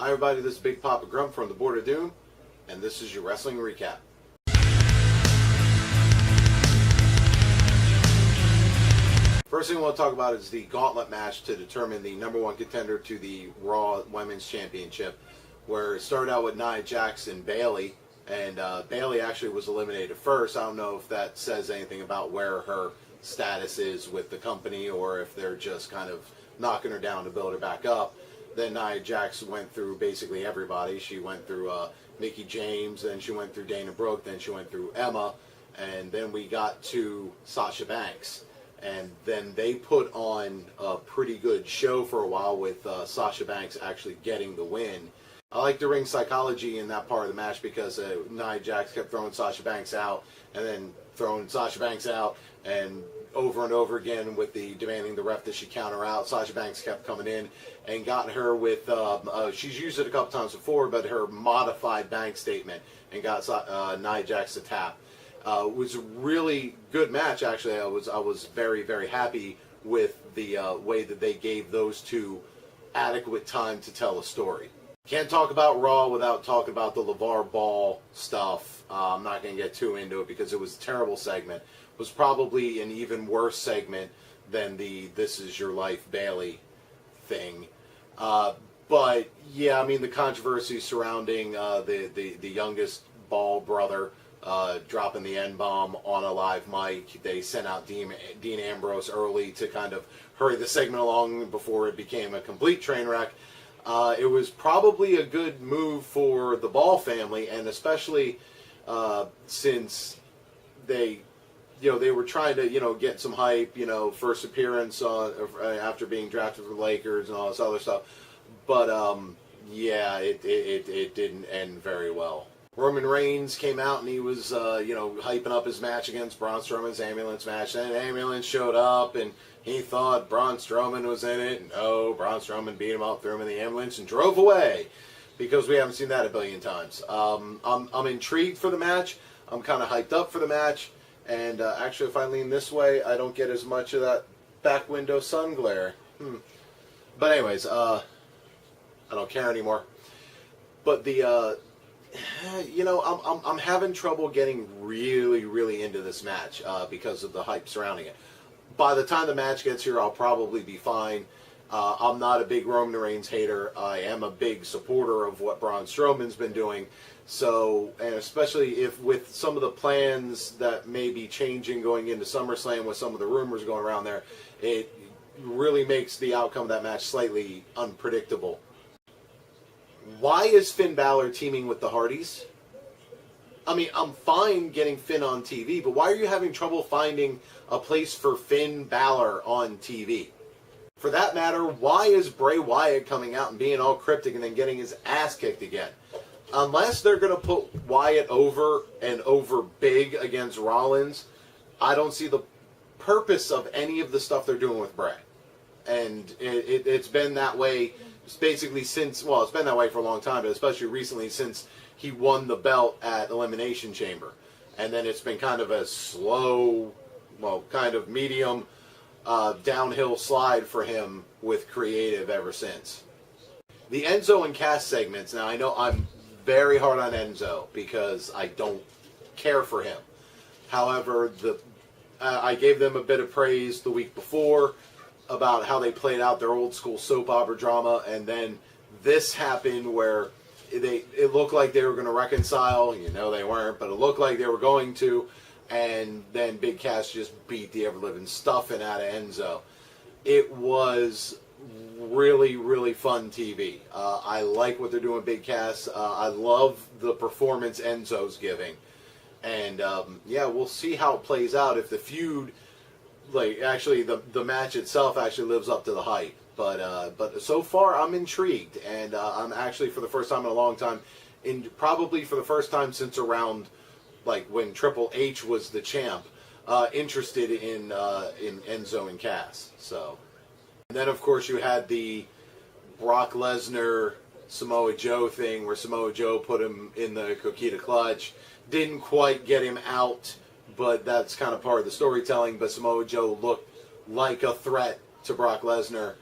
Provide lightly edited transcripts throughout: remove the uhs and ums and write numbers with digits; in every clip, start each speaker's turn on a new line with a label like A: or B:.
A: Hi everybody, this is Big Papa Grump from the Board of Doom, and this is your wrestling recap. First thing I want to talk about is the Gauntlet Match to determine the number one contender to the Raw Women's Championship, where it started out with Nia Jax and Bayley, and Bayley actually was eliminated first. I don't know if that says anything about where her status is with the company, or if they're just kind of knocking her down to build her back up. Then Nia Jax went through basically everybody. She went through Mickie James, then she went through Dana Brooke, then she went through Emma, and then we got to Sasha Banks. And then they put on a pretty good show for a while with Sasha Banks actually getting the win. I like the ring psychology in that part of the match because Nia Jax kept throwing Sasha Banks out and then throwing Sasha Banks out, and over again with the demanding the ref that she counter out. Sasha Banks kept coming in and got her with, she's used it a couple times before, but her modified bank statement, and got Nia Jax to tap. It was a really good match, actually. I was very, very happy with the way that they gave those two adequate time to tell a story. Can't talk about Raw without talking about the LeVar Ball stuff. I'm not going to get too into it because it was a terrible segment. It was probably an even worse segment than the This Is Your Life Bayley thing. But, yeah, I mean, the controversy surrounding the youngest Ball brother dropping the N-bomb on a live mic. They sent out Dean Ambrose early to kind of hurry the segment along before it became a complete train wreck. It was probably a good move for the Ball family, and especially since they were trying to, get some hype, first appearance after being drafted for the Lakers and all this other stuff. But, yeah, it didn't end very well. Roman Reigns came out and he was, hyping up his match against Braun Strowman's ambulance match. Then ambulance showed up and he thought Braun Strowman was in it. No, Braun Strowman beat him up, threw him in the ambulance, and drove away. Because we haven't seen that a billion times. I'm intrigued for the match. I'm kind of hyped up for the match. And actually, if I lean this way, I don't get as much of that back window sun glare. But anyways, I don't care anymore. But the... I'm having trouble getting really, really into this match because of the hype surrounding it. By the time the match gets here, I'll probably be fine. I'm not a big Roman Reigns hater. I am a big supporter of what Braun Strowman's been doing. So, and especially if with some of the plans that may be changing going into SummerSlam with some of the rumors going around there, it really makes the outcome of that match slightly unpredictable. Why is Finn Balor teaming with the Hardys? I mean, I'm fine getting Finn on TV, but why are you having trouble finding a place for Finn Balor on TV? For that matter, why is Bray Wyatt coming out and being all cryptic and then getting his ass kicked again? Unless they're going to put Wyatt over and over big against Rollins, I don't see the purpose of any of the stuff they're doing with Bray. And it's been that way basically since, well, it's been that way for a long time, but especially recently since he won the belt at Elimination Chamber. And then it's been kind of a slow, well, kind of medium downhill slide for him with creative ever since. The Enzo and Cass segments, now I know I'm very hard on Enzo because I don't care for him. However, I gave them a bit of praise the week before about how they played out their old school soap opera drama, and then this happened where it looked like they were going to reconcile. They weren't, but it looked like they were going to, and then Big Cass just beat the ever-living stuffing out of Enzo. It was really, really fun TV. I like what they're doing with Big Cass. I love the performance Enzo's giving. And, yeah, we'll see how it plays out if the feud, actually the match itself actually lives up to the hype. But so far I'm intrigued, and I'm actually for the first time in a long time, probably for the first time since around when Triple H was the champ, interested in Enzo and Cass. So, and then of course you had the Brock Lesnar Samoa Joe thing where Samoa Joe put him in the Coquina clutch, didn't quite get him out, but that's kind of part of the storytelling. But Samoa Joe looked like a threat to Brock Lesnar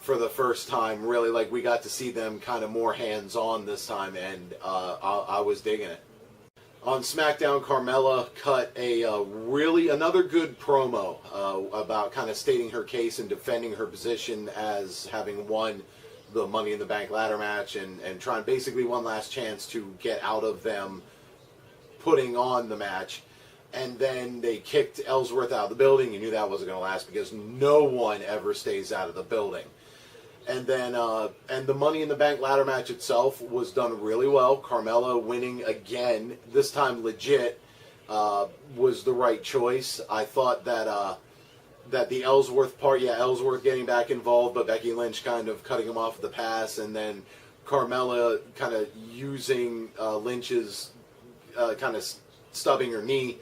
A: for the first time. Really, like, we got to see them kind of more hands-on this time, and I was digging it. On SmackDown, Carmella cut another good promo about kind of stating her case and defending her position as having won the Money in the Bank ladder match, and trying basically one last chance to get out of them putting on the match. And then they kicked Ellsworth out of the building. You knew that wasn't going to last because no one ever stays out of the building. And then, and the Money in the Bank ladder match itself was done really well. Carmella winning again, this time legit, was the right choice. I thought that that the Ellsworth part, Ellsworth getting back involved, but Becky Lynch kind of cutting him off at the pass, and then Carmella kind of using Lynch's kind of stubbing her knee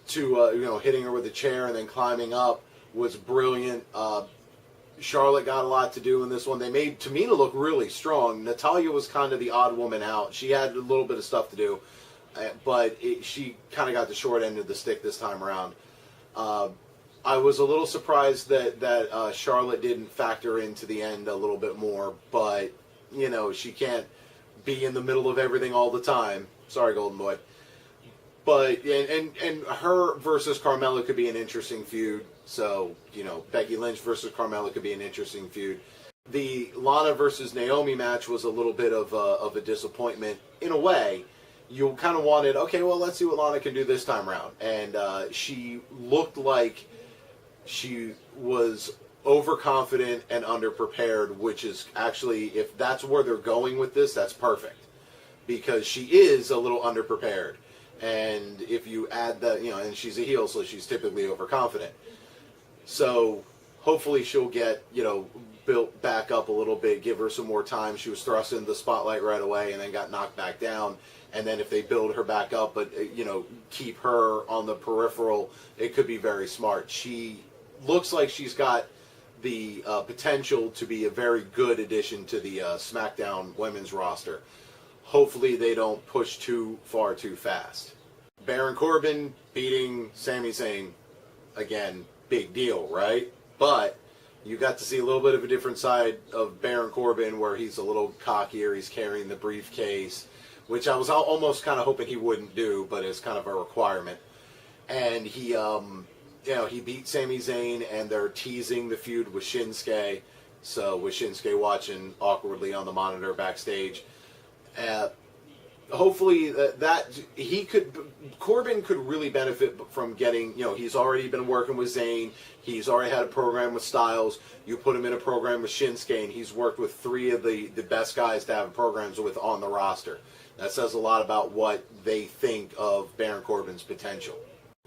A: to, hitting her with a chair and then climbing up was brilliant. Charlotte got a lot to do in this one. They made Tamina look really strong. Natalya was kind of the odd woman out. She had a little bit of stuff to do, but she kind of got the short end of the stick this time around. I was a little surprised that Charlotte didn't factor into the end a little bit more, but, she can't be in the middle of everything all the time. Sorry, Golden Boy. But, and her versus Carmella could be an interesting feud. So, Becky Lynch versus Carmella could be an interesting feud. The Lana versus Naomi match was a little bit of a disappointment. In a way, you kind of wanted, okay, well, let's see what Lana can do this time around. And she looked like she was overconfident and underprepared, which is actually, if that's where they're going with this, that's perfect. Because she is a little underprepared. And if you add that, and she's a heel, so she's typically overconfident. So hopefully she'll get, built back up a little bit, give her some more time. She was thrust into the spotlight right away and then got knocked back down. And then if they build her back up, but, keep her on the peripheral, it could be very smart. She looks like she's got the potential to be a very good addition to the SmackDown women's roster. Hopefully they don't push too far too fast. Baron Corbin beating Sami Zayn, again, big deal, right? But you got to see a little bit of a different side of Baron Corbin where he's a little cockier, he's carrying the briefcase, which I was almost kind of hoping he wouldn't do, but it's kind of a requirement. And he, he beat Sami Zayn, and they're teasing the feud with Shinsuke. So with Shinsuke watching awkwardly on the monitor backstage. Hopefully Corbin could really benefit from getting, he's already been working with Zayn, he's already had a program with Styles, you put him in a program with Shinsuke, and he's worked with three of the best guys to have programs with on the roster. That says a lot about what they think of Baron Corbin's potential.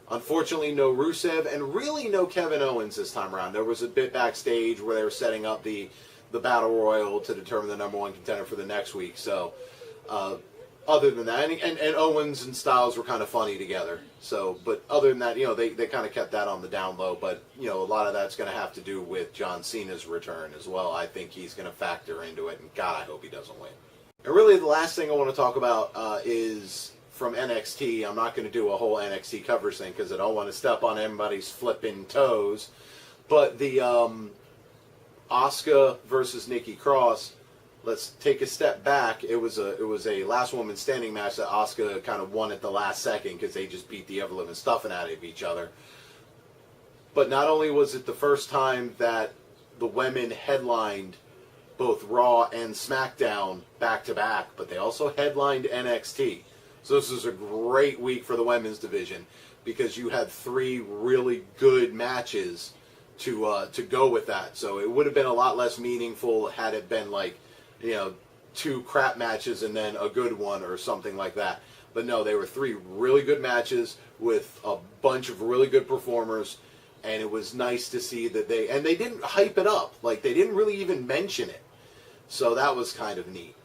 A: Unfortunately, no Rusev, and really no Kevin Owens this time around. There was a bit backstage where they were setting up the Battle Royal to determine the number one contender for the next week, so other than that, and Owens and Styles were kind of funny together. So, but other than that, they kind of kept that on the down low. But a lot of that's going to have to do with John Cena's return as well. I think he's going to factor into it, and God, I hope he doesn't win. And really, the last thing I want to talk about is from NXT. I'm not going to do a whole NXT coverage thing because I don't want to step on anybody's flipping toes. But the Asuka versus Nikki Cross. Let's take a step back. It was a last woman standing match that Asuka kind of won at the last second because they just beat the ever-living stuffing out of each other. But not only was it the first time that the women headlined both Raw and SmackDown back-to-back, but they also headlined NXT. So this is a great week for the women's division because you had three really good matches to go with that. So it would have been a lot less meaningful had it been like, two crap matches and then a good one or something like that. But no, they were three really good matches with a bunch of really good performers, and it was nice to see that they didn't hype it up. Like, they didn't really even mention it. So that was kind of neat.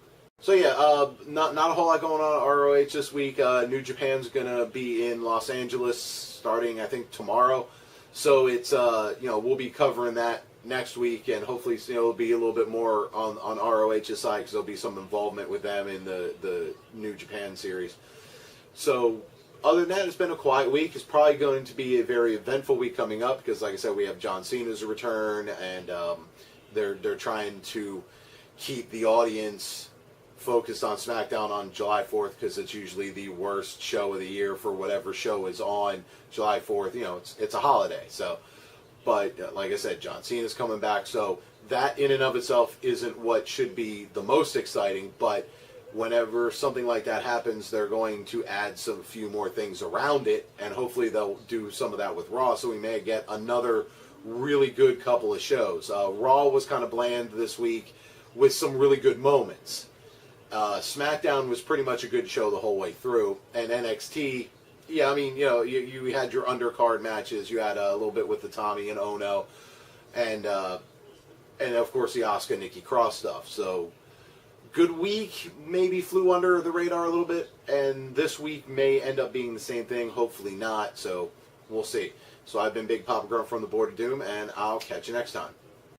A: So yeah, not a whole lot going on at ROH this week. New Japan's gonna be in Los Angeles starting, I think, tomorrow. So it's we'll be covering that next week, and hopefully it'll be a little bit more on ROH's side because there'll be some involvement with them in the New Japan series. So other than that, it's been a quiet week. It's probably going to be a very eventful week coming up because, like I said, we have John Cena's return, and They're trying to keep the audience focused on SmackDown on July 4th because it's usually the worst show of the year for whatever show is on July 4th. You know, it's a holiday. So, but like I said, John Cena's coming back. So that in and of itself isn't what should be the most exciting. But whenever something like that happens, they're going to add some few more things around it. And hopefully they'll do some of that with Raw. So we may get another really good couple of shows. Raw was kind of bland this week with some really good moments. SmackDown was pretty much a good show the whole way through, and NXT, yeah, I mean, you know, you had your undercard matches, you had a little bit with the Tommy and Ono, and of course the Asuka Nikki Cross stuff. So good week, maybe flew under the radar a little bit, and this week may end up being the same thing. Hopefully not. So we'll see. So I've been Big Papa Grump from the Board of Doom, and I'll catch you next time.